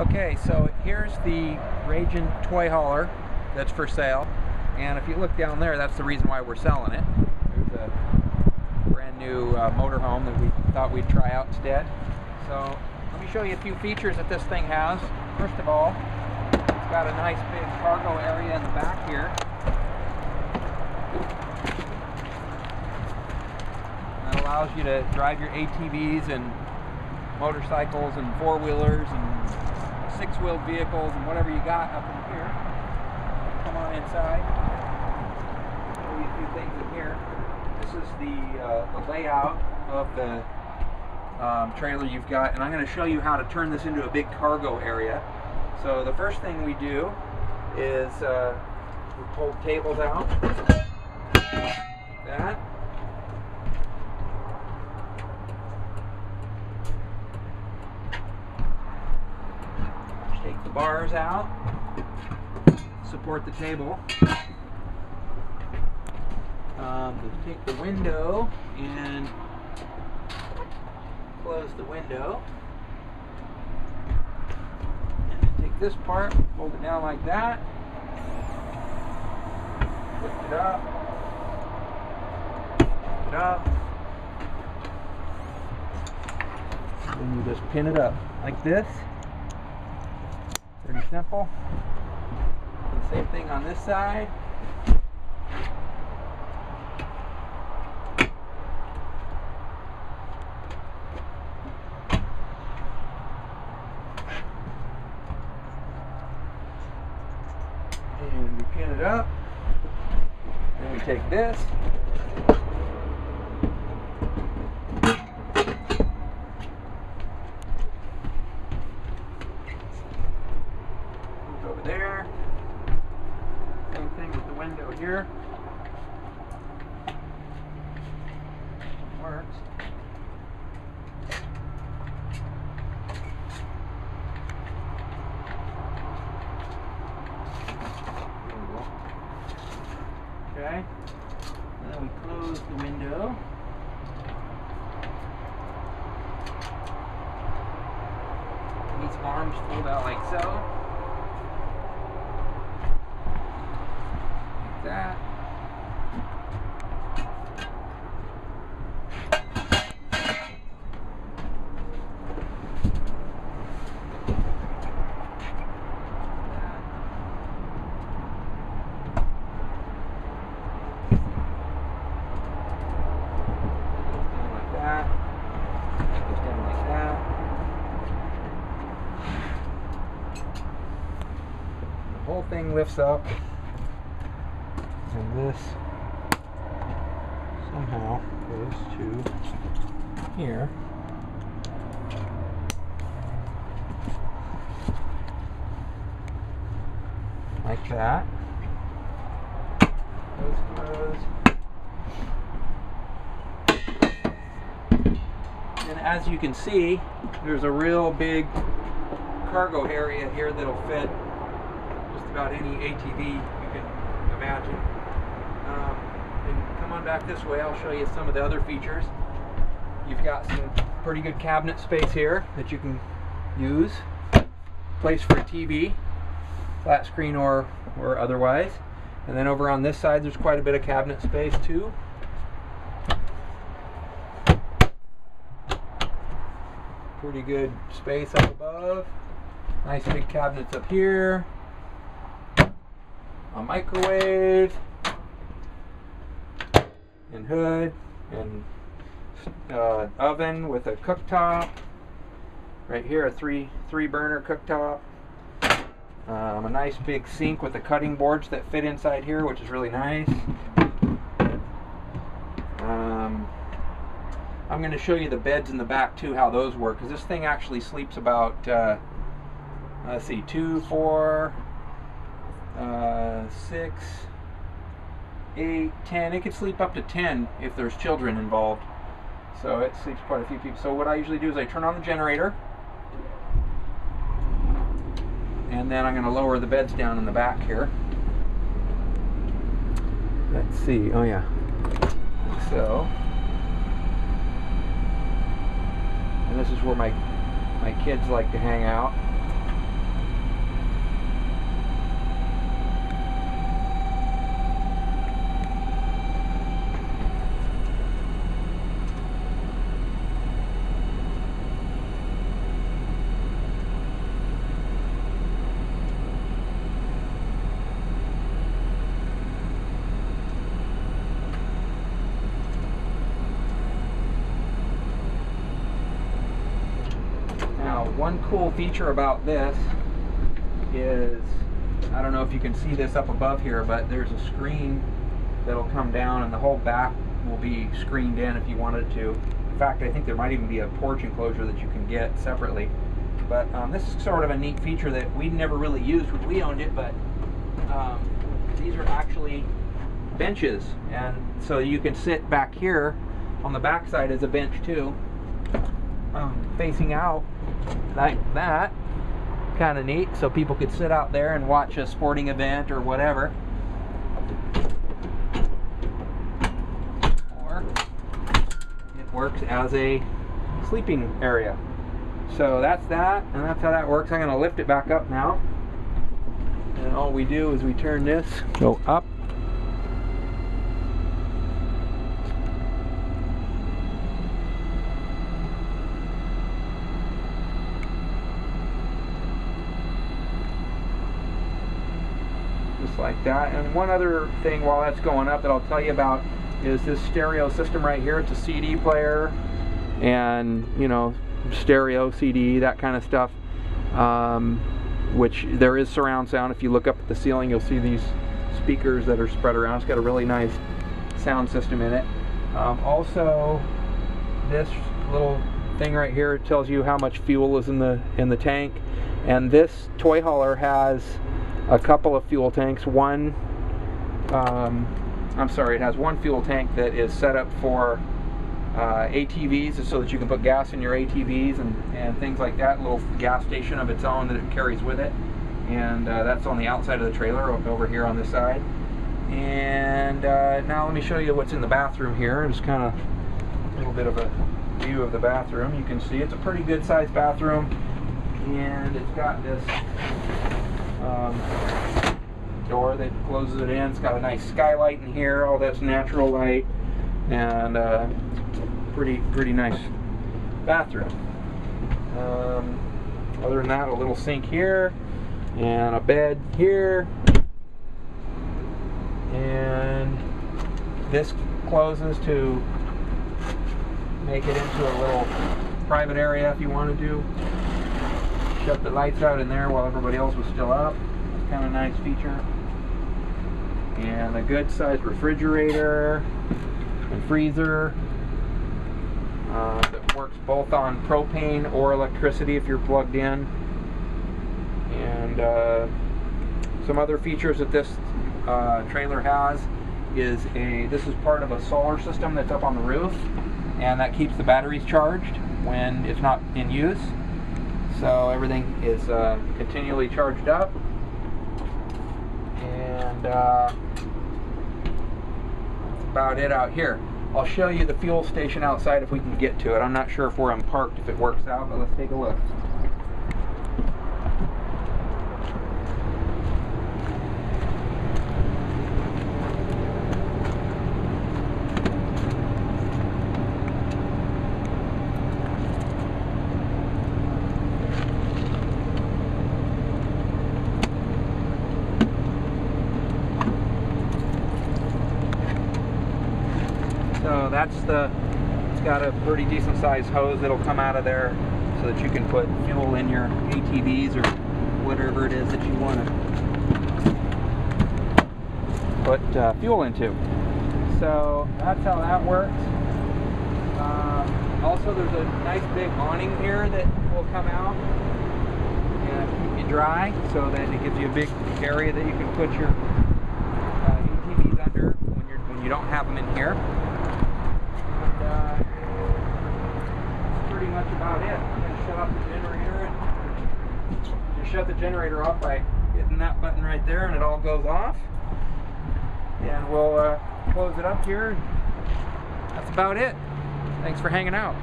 Okay, so here's the Ragen Toy Hauler that's for sale, and if you look down there, that's the reason why we're selling it. There's a brand new motorhome that we thought we'd try out instead. So let me show you a few features that this thing has. First of all, it's got a nice big cargo area in the back here. That allows you to drive your ATVs and motorcycles and four-wheelers and six-wheeled vehicles and whatever you got up in here. Come on inside. Show you a few things in here. This is the layout of the trailer you've got, and I'm going to show you how to turn this into a big cargo area. So the first thing we do is we pull the tables out. That. Take the bars out, support the table. Take the window and close the window. And then take this part, fold it down like that, lift it up, lift it up, then you just pin it up like this. Pretty simple. And same thing on this side. And we pin it up. Then we take this. Over there. Same thing with the window here. Works. There we go. Okay. And then we close the window. These arms fold out like so. That. The whole thing lifts up. And this somehow goes to here. Like that. Close. And as you can see, there's a real big cargo area here that'll fit just about any ATV you can imagine. And come on back this way, I'll show you some of the other features. You've got some pretty good cabinet space here that you can use. Place for a TV, flat screen or otherwise. And then over on this side there's quite a bit of cabinet space too. Pretty good space up above. Nice big cabinets up here. A microwave and hood and oven with a cooktop. Right here, a three burner cooktop. A nice big sink with the cutting boards that fit inside here, which is really nice. I'm going to show you the beds in the back too, how those work, because this thing actually sleeps about let's see, 2, 4, 6, 8, 10. It could sleep up to 10 if there's children involved. So it sleeps quite a few people. So what I usually do is I turn on the generator, and then I'm going to lower the beds down in the back here. Let's see. Oh yeah. So, and this is where my kids like to hang out. one cool feature about this is, I don't know if you can see this up above here, but there's a screen that'll come down and the whole back will be screened in if you wanted to. In fact, I think there might even be a porch enclosure that you can get separately. But this is sort of a neat feature that we never really used when we owned it, but these are actually benches, and so you can sit back here. On the back side is a bench too, facing out like that. Kind of neat, so people could sit out there and watch a sporting event or whatever. Or it works as a sleeping area. So that's that, and that's how that works. I'm going to lift it back up now, and all we do is we turn this, go up, just like that. And one other thing while that's going up that I'll tell you about is this stereo system right here. It's a CD player, and you know, stereo, CD, that kind of stuff, which there is surround sound. If you look up at the ceiling, you'll see these speakers that are spread around. It's got a really nice sound system in it. Also, this little thing right here tells you how much fuel is in the tank, and this toy hauler has a couple of fuel tanks. One, I'm sorry, it has one fuel tank that is set up for ATVs, so that you can put gas in your ATVs and things like that. A little gas station of its own that it carries with it, and that's on the outside of the trailer over here on this side. And now let me show you what's in the bathroom here. Just kind of a little bit of a view of the bathroom. You can see it's a pretty good sized bathroom, and it's got this door that closes it in. It's got a nice skylight in here. All that's natural light, and pretty nice bathroom. Other than that, a little sink here and a bed here, and this closes to make it into a little private area if you wanted to. Shut the lights out in there while everybody else was still up. It's kind of a nice feature. And a good sized refrigerator and freezer that works both on propane or electricity if you're plugged in. And some other features that this trailer has is this is part of a solar system that's up on the roof, and that keeps the batteries charged when it's not in use. So everything is continually charged up. And that's about it out here. I'll show you the fuel station outside if we can get to it. I'm not sure if where I'm parked if it works out, but let's take a look. So it's got a pretty decent sized hose that'll come out of there so that you can put fuel in your ATVs or whatever it is that you want to put fuel into. So that's how that works. Also, there's a nice big awning here that will come out and keep you dry, so that it gives you a big area that you can put your ATVs under when you don't have them in here. That's pretty much about it. I'm going to shut off the generator, and just shut the generator off by hitting that button right there, and it all goes off. And we'll close it up here. That's about it. Thanks for hanging out.